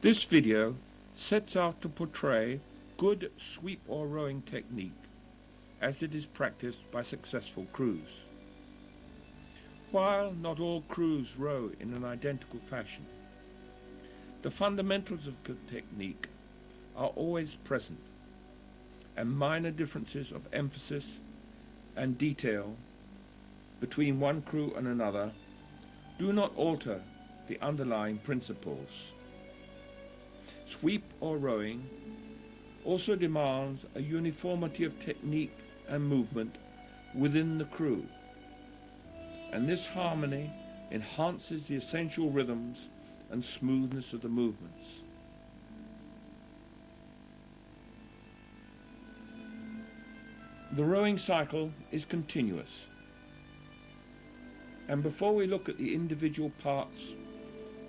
This video sets out to portray good sweep or rowing technique as it is practiced by successful crews. While not all crews row in an identical fashion, the fundamentals of good technique are always present, and minor differences of emphasis and detail between one crew and another do not alter the underlying principles. Sweep or rowing also demands a uniformity of technique and movement within the crew, and this harmony enhances the essential rhythms and smoothness of the movements. The rowing cycle is continuous, and before we look at the individual parts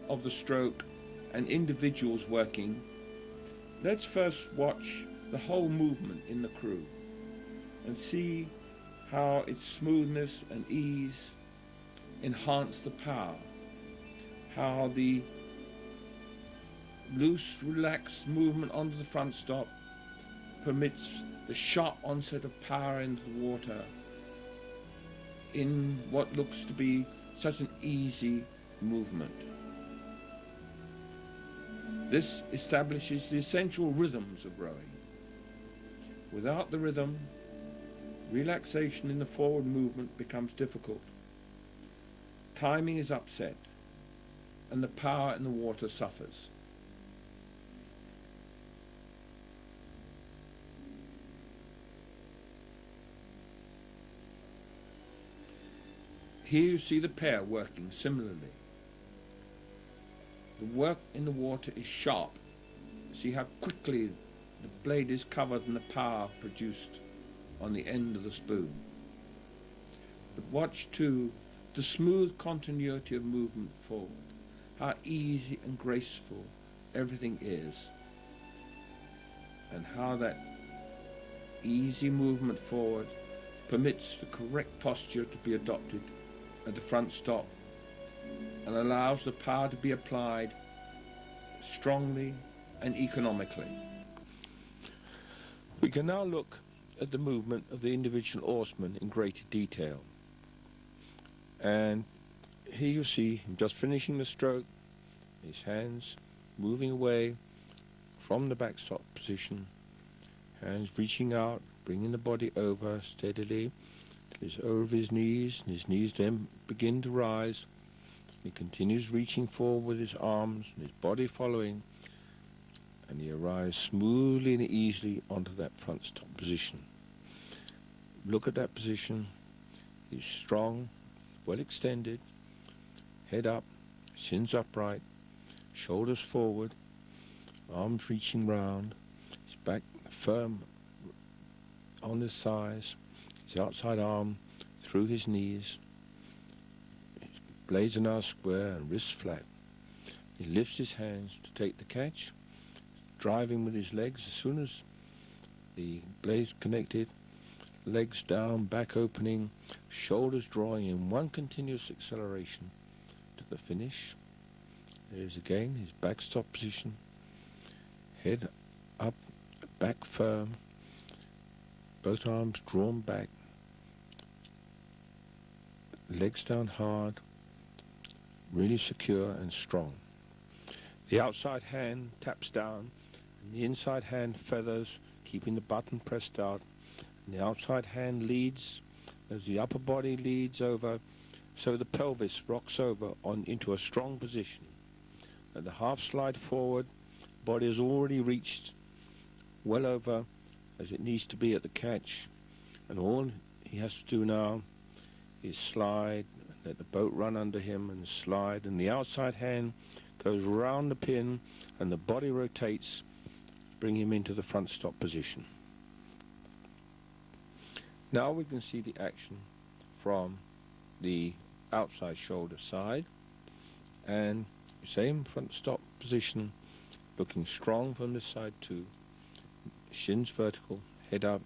of the stroke and individuals working, let's first watch the whole movement in the crew and see how its smoothness and ease enhance the power, how the loose, relaxed movement onto the front stop permits the sharp onset of power into the water in what looks to be such an easy movement. This establishes the essential rhythms of rowing. Without the rhythm, relaxation in the forward movement becomes difficult. Timing is upset, and the power in the water suffers. Here you see the pair working similarly. The work in the water is sharp. See how quickly the blade is covered and the power produced on the end of the spoon. But watch too the smooth continuity of movement forward, how easy and graceful everything is, and how that easy movement forward permits the correct posture to be adopted at the front stop and allows the power to be applied strongly and economically. We can now look at the movement of the individual oarsman in greater detail. And here you see him just finishing the stroke, his hands moving away from the backstop position, hands reaching out, bringing the body over steadily till it's over his knees, and his knees then begin to rise. He continues reaching forward with his arms and his body following, and he arrives smoothly and easily onto that front stop position. Look at that position. He's strong, well extended, head up, shins upright, shoulders forward, arms reaching round, his back firm on his thighs, his outside arm through his knees. His blades are now square and wrists flat. He lifts his hands to take the catch, driving with his legs as soon as the blades connected, legs down, back opening, shoulders drawing in one continuous acceleration to the finish. There's again his backstop position, head up, back firm, both arms drawn back, legs down hard, really secure and strong. The outside hand taps down, and the inside hand feathers, keeping the button pressed out. And the outside hand leads as the upper body leads over, so the pelvis rocks over into a strong position. At the half slide forward, body has already reached well over as it needs to be at the catch, and all he has to do now is slide, let the boat run under him and slide, and the outside hand goes round the pin and the body rotates to bring him into the front stop position. Now we can see the action from the outside shoulder side, and same front stop position, looking strong from this side too, shins vertical, head up,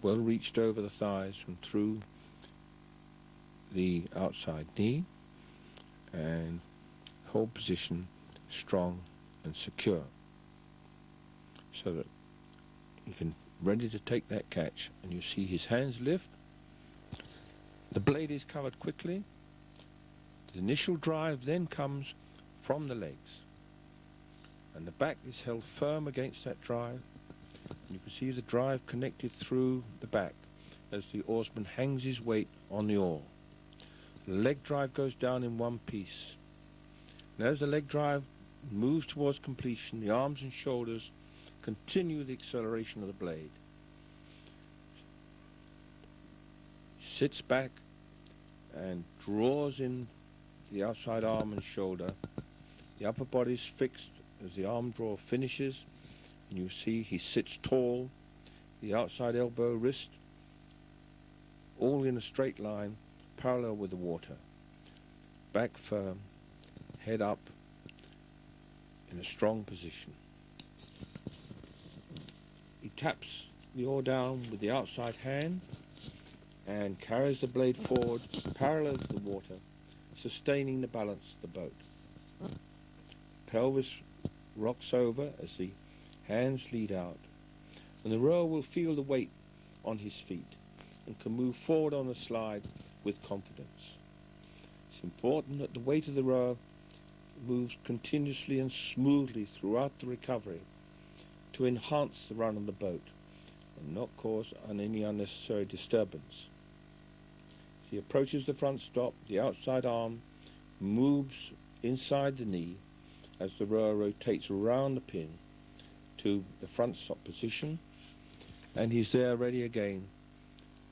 well reached over the thighs and through the outside knee, and hold position strong and secure, so that you can ready to take that catch, and you see his hands lift. The blade is covered quickly. The initial drive then comes from the legs, and the back is held firm against that drive. And you can see the drive connected through the back as the oarsman hangs his weight on the oar. The leg drive goes down in one piece. And as the leg drive moves towards completion, the arms and shoulders continue the acceleration of the blade. Sits back and draws in the outside arm and shoulder. The upper body is fixed as the arm draw finishes, and you see he sits tall, the outside elbow, wrist, all in a straight line, parallel with the water. Back firm, head up, in a strong position. He taps the oar down with the outside hand and carries the blade forward parallel to the water, sustaining the balance of the boat. Pelvis rocks over as the hands lead out, and the rower will feel the weight on his feet and can move forward on the slide with confidence. It's important that the weight of the rower moves continuously and smoothly throughout the recovery to enhance the run of the boat and not cause any unnecessary disturbance. As he approaches the front stop, the outside arm moves inside the knee as the rower rotates around the pin to the front stop position, and he's there ready again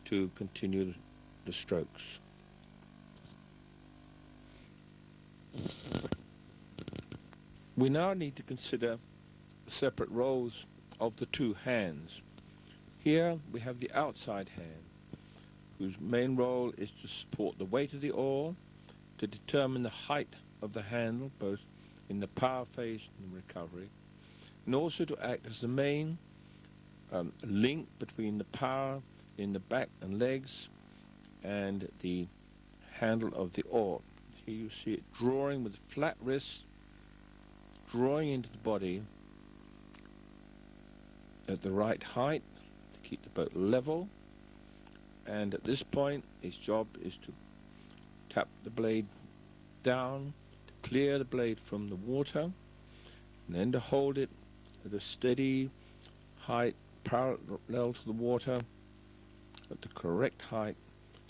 to continue the strokes. We now need to consider the separate roles of the two hands. Here we have the outside hand, whose main role is to support the weight of the oar, to determine the height of the handle, both in the power phase and recovery, and also to act as the main link between the power in the back and legs and the handle of the oar. Here you see it drawing with flat wrists, drawing into the body at the right height to keep the boat level, and at this point his job is to tap the blade down to clear the blade from the water, and then to hold it at a steady height parallel to the water at the correct height,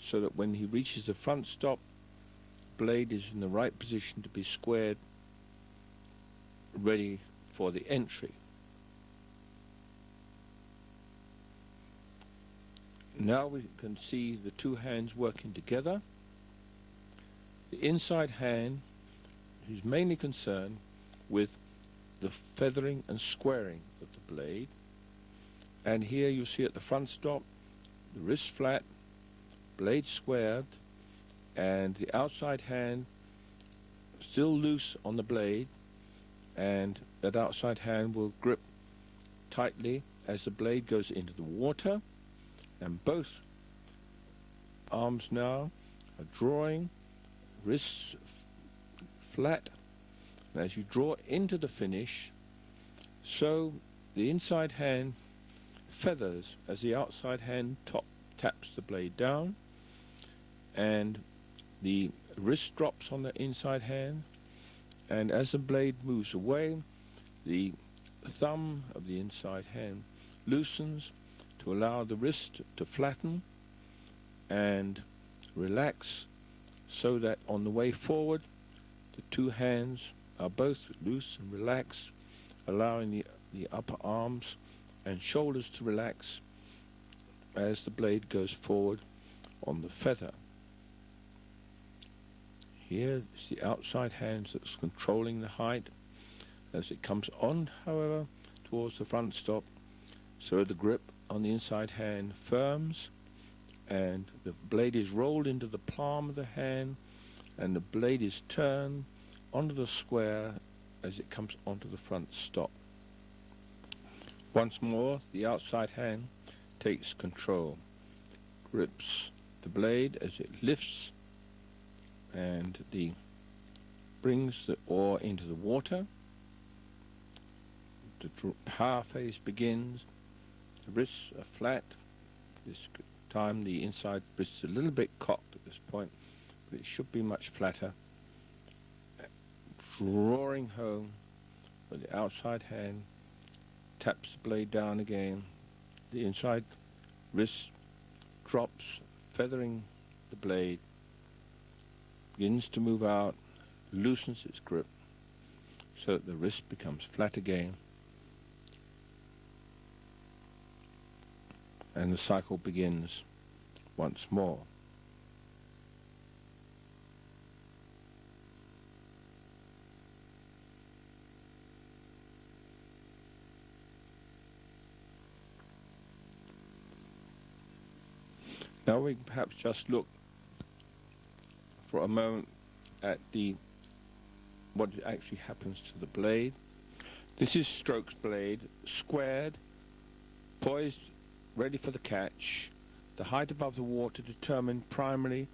so that when he reaches the front stop, the blade is in the right position to be squared, ready for the entry. Now we can see the two hands working together. The inside hand is mainly concerned with the feathering and squaring of the blade, and here you see at the front stop the wrist flat, blade squared, and the outside hand still loose on the blade, and that outside hand will grip tightly as the blade goes into the water, and both arms now are drawing, wrists flat, and as you draw into the finish, so the inside hand feathers as the outside hand taps the blade down, and the wrist drops on the inside hand, and as the blade moves away, the thumb of the inside hand loosens to allow the wrist to flatten and relax, so that on the way forward the two hands are both loose and relaxed, allowing the upper arms and shoulders to relax as the blade goes forward on the feather. Here is the outside hand that's controlling the height. As it comes on, however, towards the front stop, so the grip on the inside hand firms, and the blade is rolled into the palm of the hand, and the blade is turned onto the square as it comes onto the front stop. Once more, the outside hand takes control, grips the blade as it lifts, and brings the oar into the water, The power phase begins. The wrists are flat. This time the inside wrist is a little bit cocked at this point, but it should be much flatter. Drawing home with the outside hand, taps the blade down again. The inside wrist drops, feathering the blade, begins to move out, loosens its grip so that the wrist becomes flat again, and the cycle begins once more. Now we can perhaps just look for a moment at what actually happens to the blade. This is Stroke's blade, squared, poised, ready for the catch. The height above the water determined primarily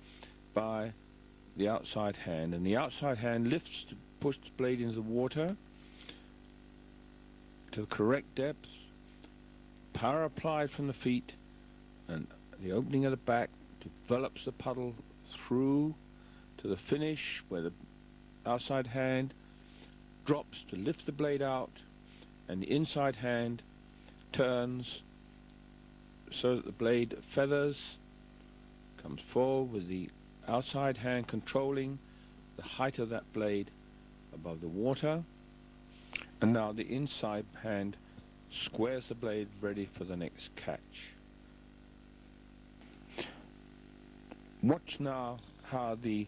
by the outside hand, and the outside hand lifts to push the blade into the water to the correct depth, power applied from the feet, and the opening of the back develops the puddle through to the finish where the outside hand drops to lift the blade out, and the inside hand turns so that the blade feathers, comes forward with the outside hand controlling the height of that blade above the water, and now the inside hand squares the blade ready for the next catch. Watch now how the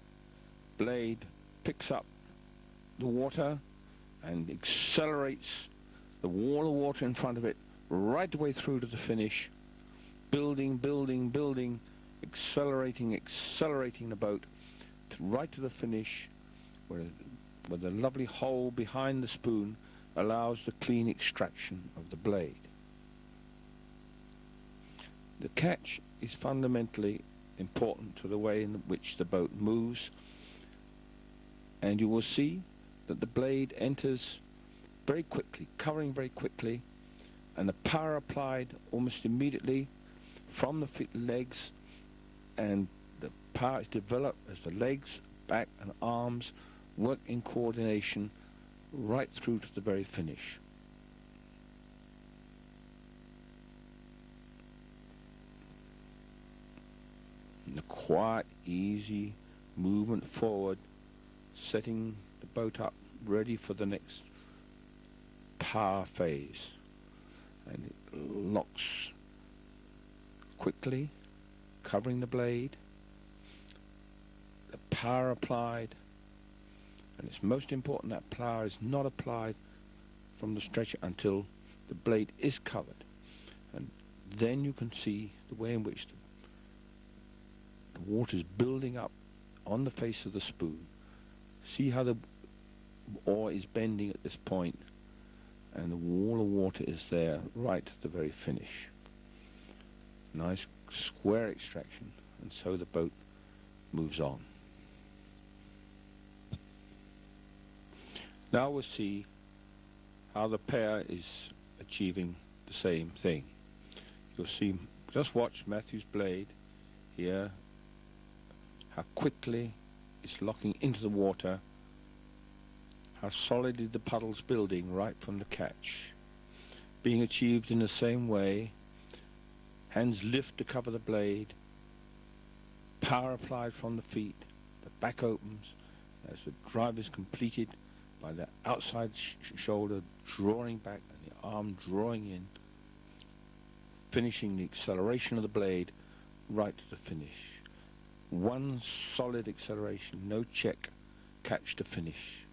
blade picks up the water and accelerates the wall of water in front of it right the way through to the finish, building, building, building, accelerating, accelerating the boat right to the finish where the lovely hole behind the spoon allows the clean extraction of the blade. The catch is fundamentally important to the way in which the boat moves, and you will see that the blade enters very quickly, covering very quickly, and the power applied almost immediately from the legs, and the power is developed as the legs, back and arms work in coordination right through to the very finish. And a quiet, easy movement forward, setting the boat up ready for the next power phase. And it locks quickly, covering the blade, the power applied, and it's most important that power is not applied from the stretcher until the blade is covered, and then you can see the way in which the water is building up on the face of the spoon. See how the oar is bending at this point, and the wall of water is there right to the very finish. Nice square extraction, and so the boat moves on. Now we'll see how the pair is achieving the same thing. You'll see, just watch Matthew's blade here, how quickly it's locking into the water, how solidly the puddle's building right from the catch. Being achieved in the same way, hands lift to cover the blade, power applied from the feet, the back opens as the drive is completed by the outside shoulder drawing back and the arm drawing in, finishing the acceleration of the blade right to the finish. One solid acceleration, no check, catch to finish.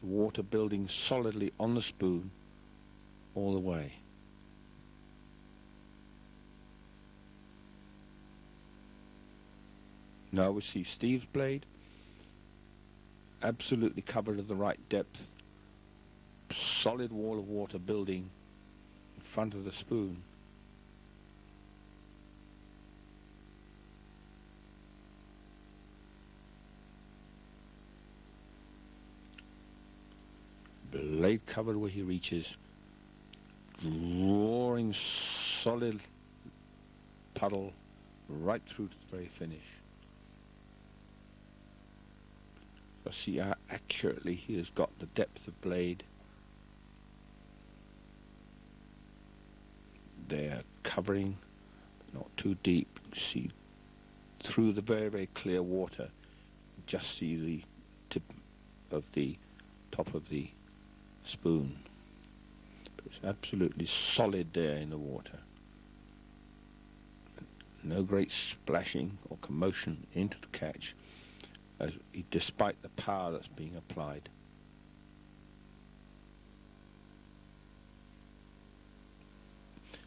The water building solidly on the spoon all the way. Now we see Steve's blade, absolutely covered at the right depth, solid wall of water building in front of the spoon. Blade covered where he reaches, roaring solid puddle right through to the very finish. So see how accurately he has got the depth of blade. They're covering, not too deep. See through the very, very clear water, just see the tip of the top of the spoon. But it's absolutely solid there in the water. No great splashing or commotion into the catch, despite the power that's being applied.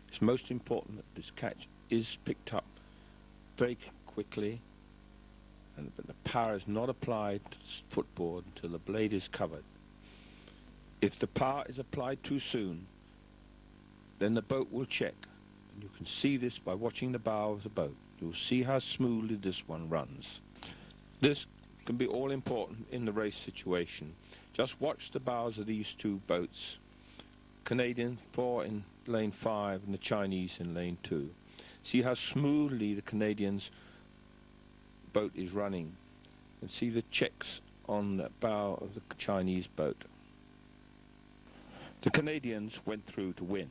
It's most important that this catch is picked up very quickly, and that the power is not applied to the footboard until the blade is covered. If the power is applied too soon, then the boat will check. And you can see this by watching the bow of the boat. You'll see how smoothly this one runs. This can be all important in the race situation. Just watch the bows of these two boats. Canadian 4 in lane 5 and the Chinese in lane 2. See how smoothly the Canadian's boat is running, and see the checks on the bow of the Chinese boat. The Canadians went through to win.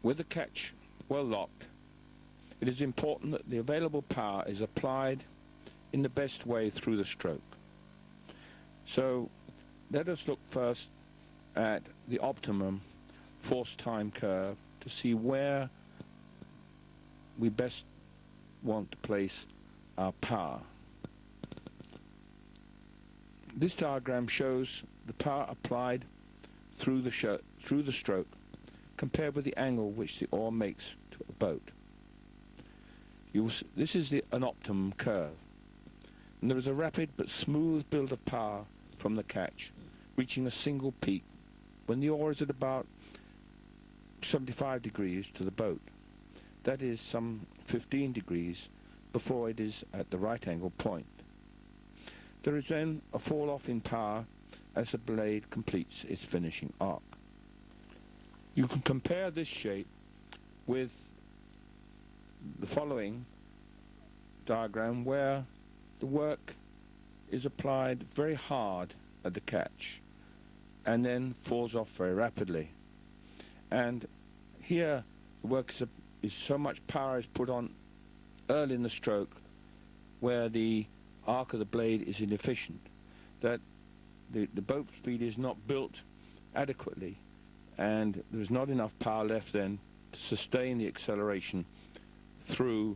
With the catch well locked, it is important that the available power is applied in the best way through the stroke. So let us look first at the optimum force time curve to see where we best want to place our power. This diagram shows the power applied through the stroke compared with the angle which the oar makes to a boat. This is an optimum curve, and there is a rapid but smooth build of power from the catch, reaching a single peak when the oar is at about 75 degrees to the boat. That is some 15 degrees before it is at the right angle point. There is then a fall off in power as the blade completes its finishing arc. You can compare this shape with the following diagram, where the work is applied very hard at the catch and then falls off very rapidly. And here the work is so much power is put on early in the stroke, where the arc of the blade is inefficient, that the boat speed is not built adequately, and there's not enough power left then to sustain the acceleration through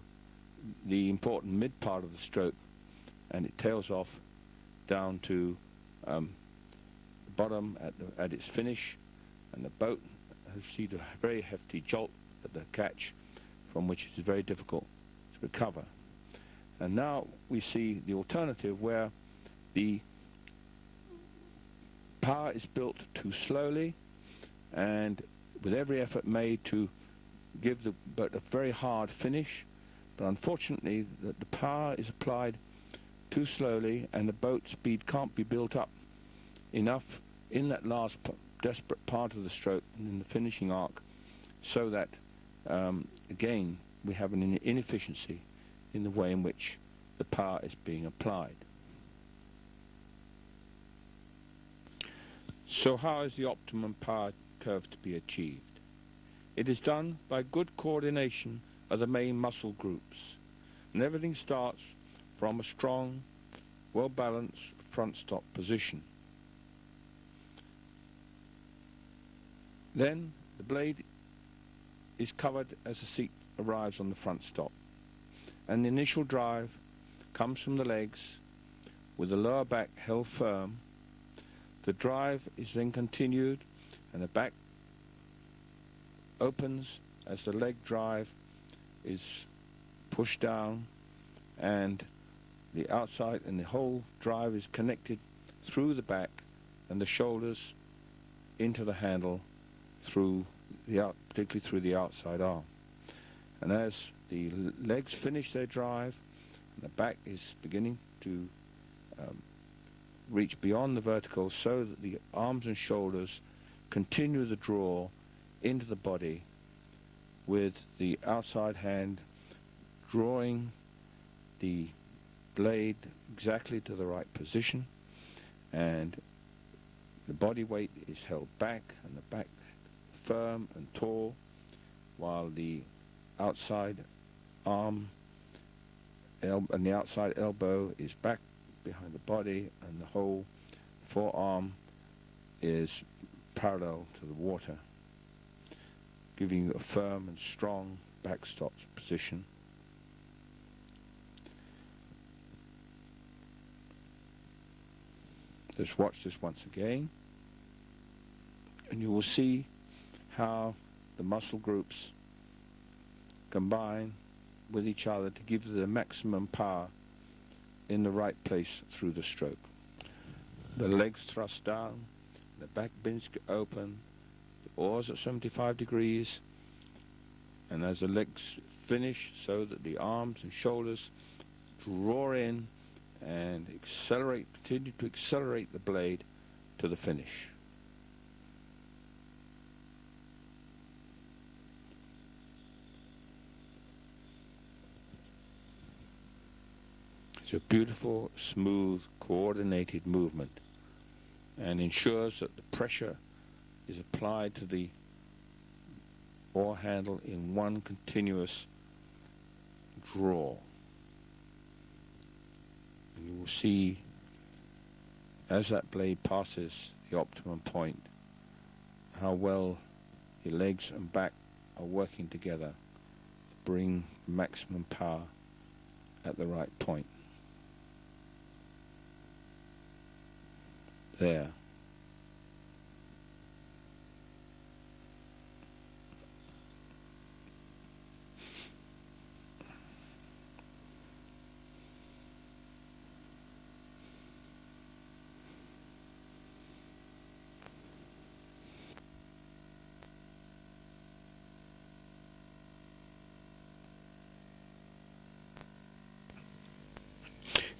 the important mid part of the stroke, and it tails off down to the bottom at its finish, and the boat has received a very hefty jolt at the catch, from which it is very difficult to recover. And now we see the alternative, where the power is built too slowly and with every effort made to give the boat a very hard finish, but unfortunately the power is applied too slowly, and the boat speed can't be built up enough in that last desperate part of the stroke and in the finishing arc, so that again we have an inefficiency in the way in which the power is being applied. So how is the optimum power curve to be achieved? It is done by good coordination of the main muscle groups, and everything starts from a strong, well-balanced front stop position. Then the blade is covered as the seat arrives on the front stop, and the initial drive comes from the legs with the lower back held firm. The drive is then continued, and the back opens as the leg drive is pushed down, and the outside and the whole drive is connected through the back and the shoulders into the handle, through particularly through the outside arm. And as the legs finish their drive and the back is beginning to reach beyond the vertical so that the arms and shoulders continue the draw into the body, with the outside hand drawing the blade exactly to the right position, and the body weight is held back and the back firm and tall, while the outside arm and the outside elbow is back behind the body, and the whole forearm is parallel to the water, giving you a firm and strong backstop position. Just watch this once again, and you will see how the muscle groups combine with each other to give the maximum power in the right place through the stroke. The legs thrust down, the back bins open, the oars at 75 degrees, and as the legs finish, so that the arms and shoulders draw in and accelerate, continue to accelerate the blade to the finish. It's a beautiful, smooth, coordinated movement, and ensures that the pressure is applied to the oar handle in one continuous draw. And you will see, as that blade passes the optimum point, how well your legs and back are working together to bring maximum power at the right point. There.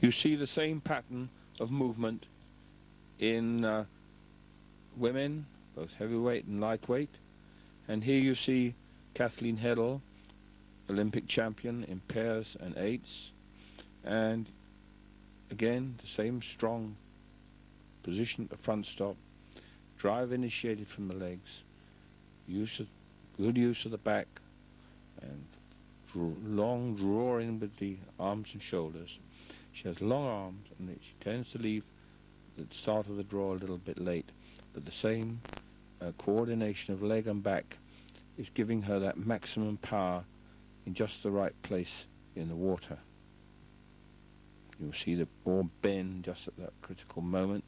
You see the same pattern of movement in women, both heavyweight and lightweight. And here you see Kathleen Heddle, Olympic champion in pairs and eights. And again, the same strong position at the front stop, drive initiated from the legs, good use of the back, and long draw in with the arms and shoulders. She has long arms, and she tends to leave the start of the draw a little bit late, but the same coordination of leg and back is giving her that maximum power in just the right place in the water. You'll see the oar bend just at that critical moment.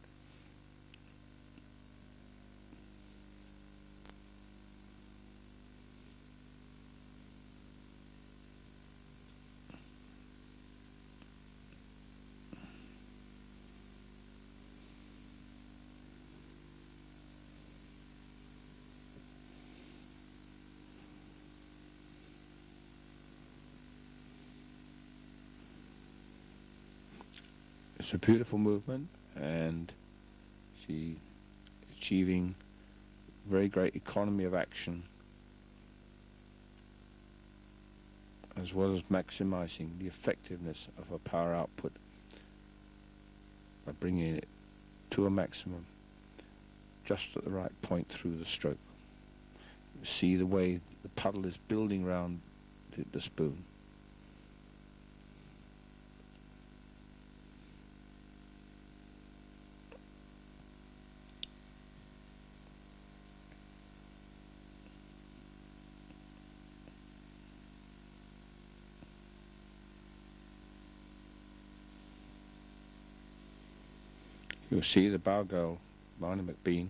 It's a beautiful movement, and she achieving very great economy of action, as well as maximizing the effectiveness of her power output by bringing it to a maximum just at the right point through the stroke. You see the way the puddle is building round the spoon. You'll see the bow girl, Marnie McBean,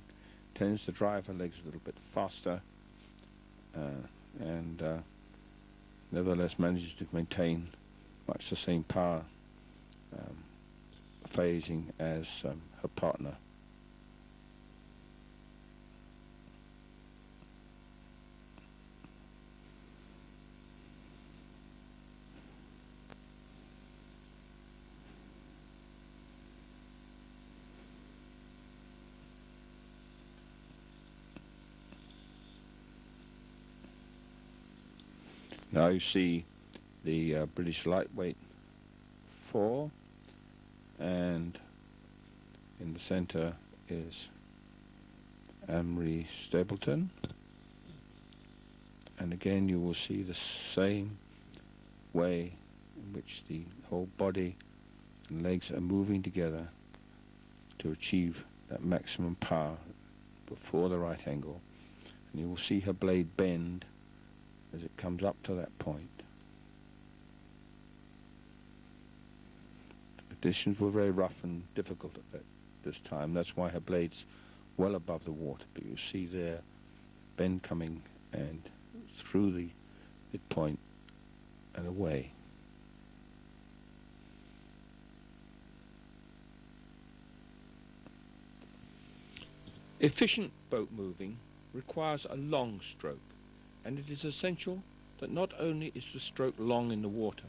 tends to drive her legs a little bit faster, and nevertheless manages to maintain much the same power phasing as her partner. Now you see the British lightweight 4, and in the centre is Amory Stapleton, and again you will see the same way in which the whole body and legs are moving together to achieve that maximum power before the right angle, and you will see her blade bend as it comes up to that point. The conditions were very rough and difficult at this time. That's why her blade's well above the water, but you see there bend coming and through the midpoint and away. Efficient boat moving requires a long stroke, and it is essential that not only is the stroke long in the water,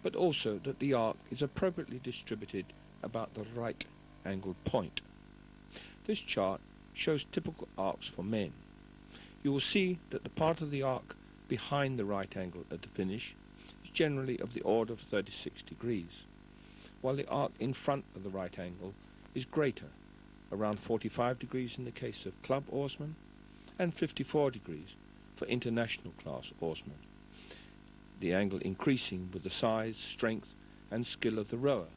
but also that the arc is appropriately distributed about the right angled point. This chart shows typical arcs for men. You will see that the part of the arc behind the right angle at the finish is generally of the order of 36 degrees, while the arc in front of the right angle is greater, around 45 degrees in the case of club oarsmen, and 54 degrees for international class oarsmen, the angle increasing with the size, strength and skill of the rower,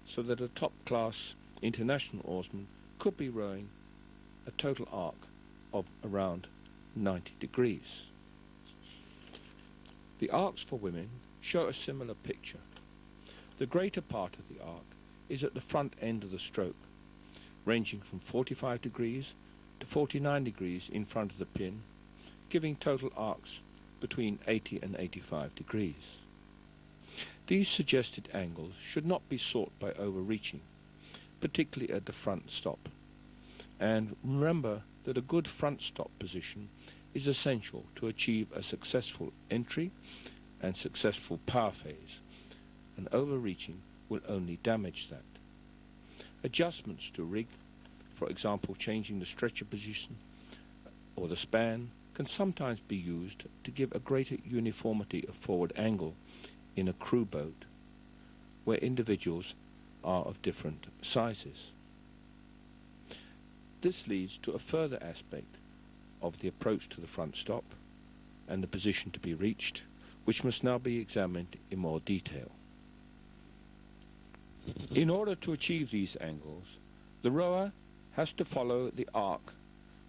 so that a top-class international oarsman could be rowing a total arc of around 90 degrees. The arcs for women show a similar picture. The greater part of the arc is at the front end of the stroke, ranging from 45 degrees to 49 degrees in front of the pin, giving total arcs between 80 and 85 degrees. These suggested angles should not be sought by overreaching, particularly at the front stop. And remember that a good front stop position is essential to achieve a successful entry and successful power phase, and overreaching will only damage that. Adjustments to rig, for example changing the stretcher position or the span, can sometimes be used to give a greater uniformity of forward angle in a crew boat where individuals are of different sizes. This leads to a further aspect of the approach to the front stop and the position to be reached, which must now be examined in more detail. In order to achieve these angles, the rower has to follow the arc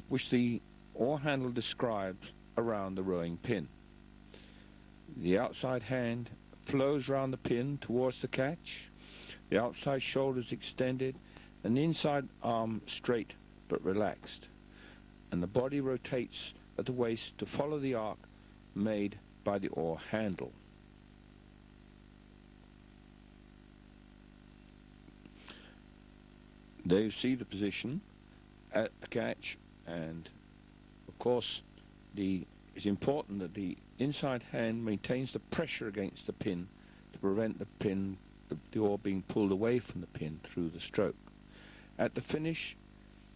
which the oar handle describes around the rowing pin. The outside hand flows round the pin towards the catch, the outside shoulder is extended, and the inside arm straight but relaxed, and the body rotates at the waist to follow the arc made by the oar handle. There you see the position at the catch, and of course it's important that the inside hand maintains the pressure against the pin to prevent the oar being pulled away from the pin through the stroke. At the finish,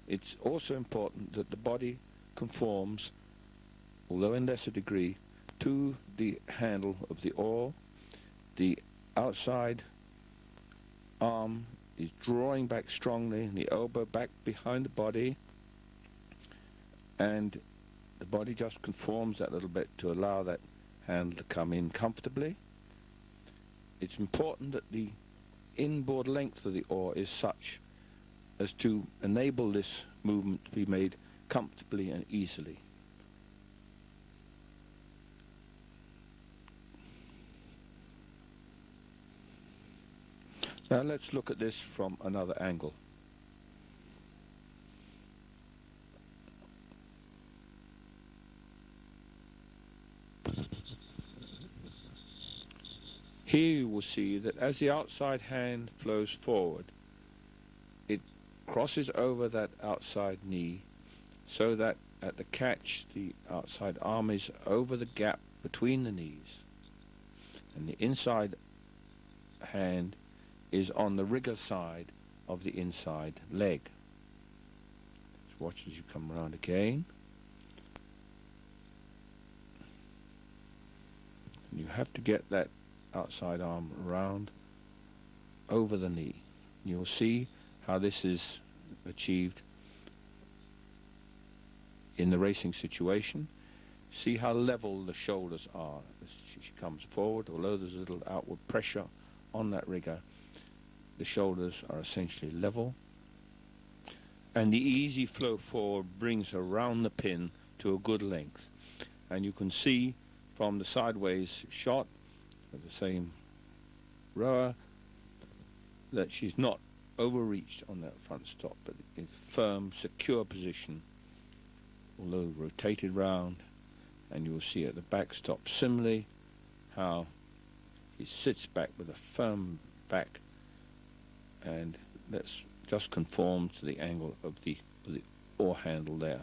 it's also important that the body conforms, although in lesser degree, to the handle of the oar. The outside arm is drawing back strongly, and the elbow back behind the body, and the body just conforms that little bit to allow that handle to come in comfortably. It's important that the inboard length of the oar is such as to enable this movement to be made comfortably and easily. Now let's look at this from another angle. Here you will see that as the outside hand flows forward, it crosses over that outside knee, so that at the catch the outside arm is over the gap between the knees, and the inside hand is on the rigger side of the inside leg. Just watch as you come around again. have to get that outside arm around over the knee. You'll see how this is achieved in the racing situation. See how level the shoulders are as she comes forward. Although there's a little outward pressure on that rigger, the shoulders are essentially level. And the easy flow forward brings her round the pin to a good length. And you can see from the sideways shot of the same rower that she's not overreached on that front stop, but in a firm, secure position, although rotated round. And you'll see at the back stop similarly how he sits back with a firm back, and that's just conform to the angle of the oar handle there.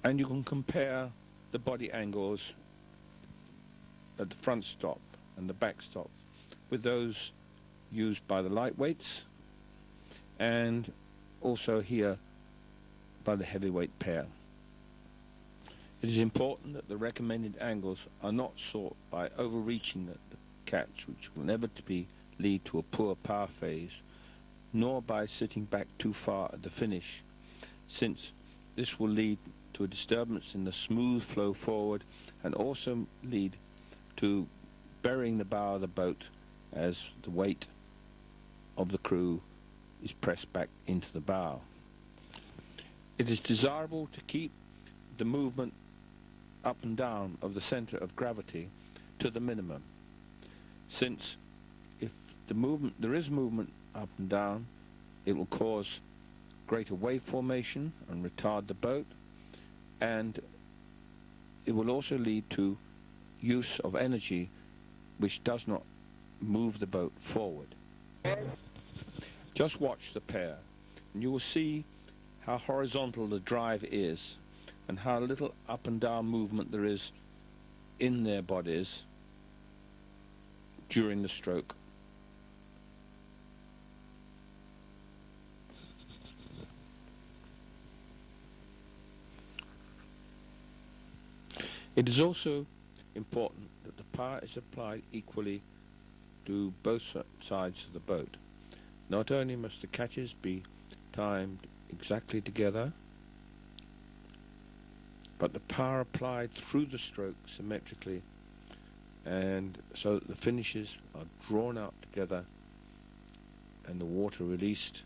And you can compare the body angles at the front stop and the back stop with those used by the lightweights, and also here by the heavyweight pair. It is important that the recommended angles are not sought by overreaching at the catch, which will inevitably lead to a poor power phase, nor by sitting back too far at the finish, since this will lead to a disturbance in the smooth flow forward and also lead to burying the bow of the boat as the weight of the crew is pressed back into the bow. It is desirable to keep the movement up and down of the center of gravity to the minimum, since if there is movement up and down, it will cause greater wave formation and retard the boat, and it will also lead to use of energy which does not move the boat forward. Just watch the pair and you will see how horizontal the drive is and how little up and down movement there is in their bodies during the stroke. It is also important that the power is applied equally to both sides of the boat. Not only must the catches be timed exactly together, but the power applied through the stroke symmetrically, and so that the finishes are drawn out together and the water released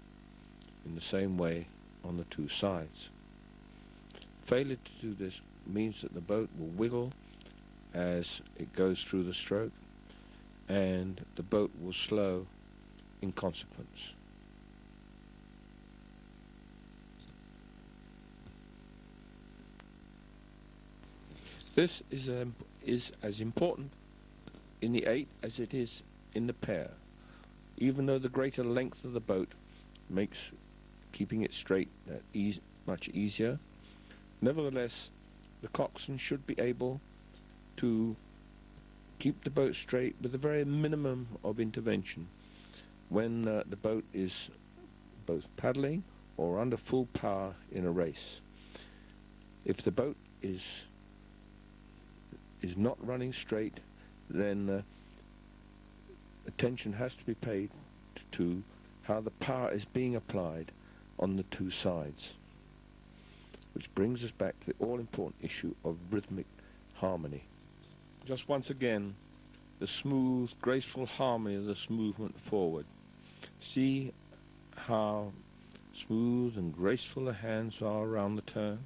in the same way on the two sides. Failure to do this means that the boat will wiggle as it goes through the stroke, and the boat will slow in consequence. This is as important in the 8 as it is in the pair, even though the greater length of the boat makes keeping it straight much easier. Nevertheless, the coxswain should be able to keep the boat straight with a very minimum of intervention when the boat is both paddling or under full power in a race. If the boat is not running straight, then attention has to be paid to how the power is being applied on the two sides, which brings us back to the all-important issue of rhythmic harmony. Just once again, the smooth, graceful harmony of this movement forward. See how smooth and graceful the hands are around the turn,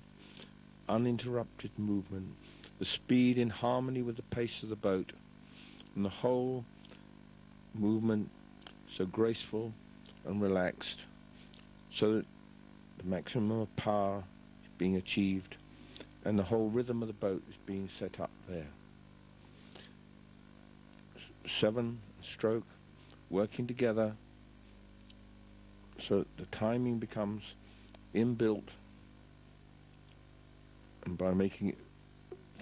uninterrupted movement, the speed in harmony with the pace of the boat, and the whole movement so graceful and relaxed, so that the maximum of power is being achieved and the whole rhythm of the boat is being set up there. 7 stroke working together so that the timing becomes inbuilt, and by making it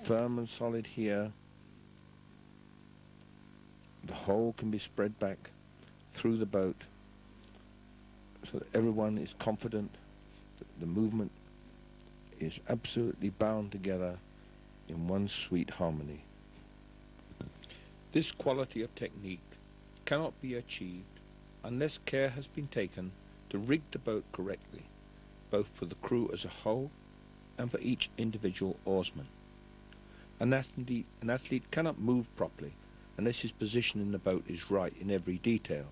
firm and solid here, the whole can be spread back through the boat so that everyone is confident that the movement is absolutely bound together in one sweet harmony. This quality of technique cannot be achieved unless care has been taken to rig the boat correctly, both for the crew as a whole and for each individual oarsman. An athlete cannot move properly unless his position in the boat is right in every detail.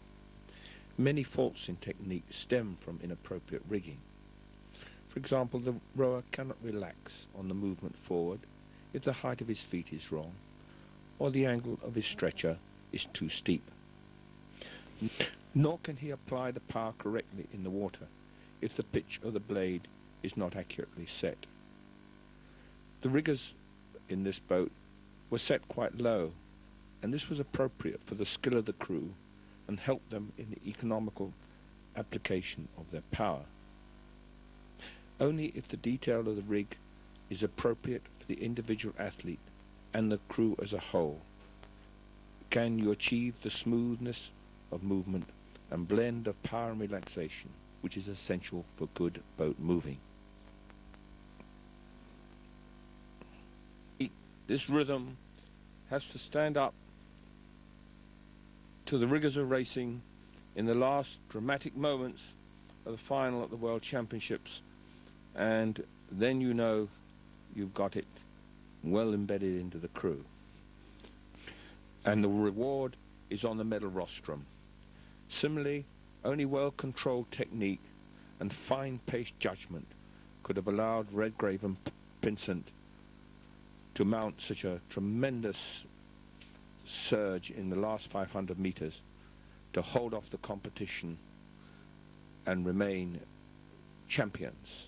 Many faults in technique stem from inappropriate rigging. For example, the rower cannot relax on the movement forward if the height of his feet is wrong, or the angle of his stretcher is too steep. Nor can he apply the power correctly in the water if the pitch of the blade is not accurately set. The riggers in this boat were set quite low, and this was appropriate for the skill of the crew and helped them in the economical application of their power. Only if the detail of the rig is appropriate for the individual athlete and the crew as a whole can you achieve the smoothness of movement and blend of power and relaxation which is essential for good boat moving. This rhythm has to stand up to the rigors of racing in the last dramatic moments of the final at the World Championships, and then you know you've got it well embedded into the crew. And the reward is on the medal rostrum. Similarly, only well-controlled technique and fine-paced judgment could have allowed Redgrave and Pinsent to mount such a tremendous surge in the last 500 meters to hold off the competition and remain champions.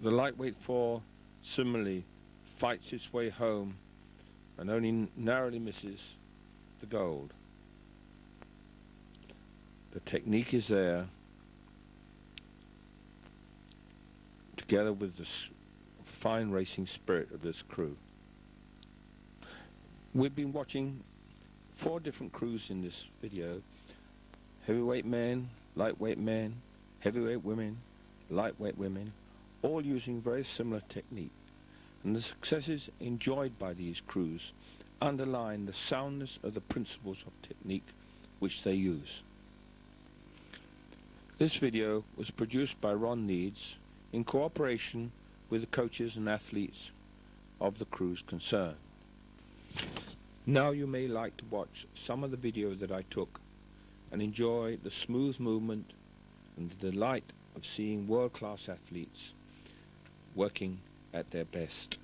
The lightweight four similarly fights its way home and only narrowly misses the gold. The technique is there, together with the fine racing spirit of this crew. We've been watching 4 different crews in this video: heavyweight men, lightweight men, heavyweight women, lightweight women, all using very similar technique. And the successes enjoyed by these crews underline the soundness of the principles of technique which they use. This video was produced by Ron Needs in cooperation with the coaches and athletes of the crews concerned. Now you may like to watch some of the video that I took and enjoy the smooth movement and the delight of seeing world-class athletes working at their best.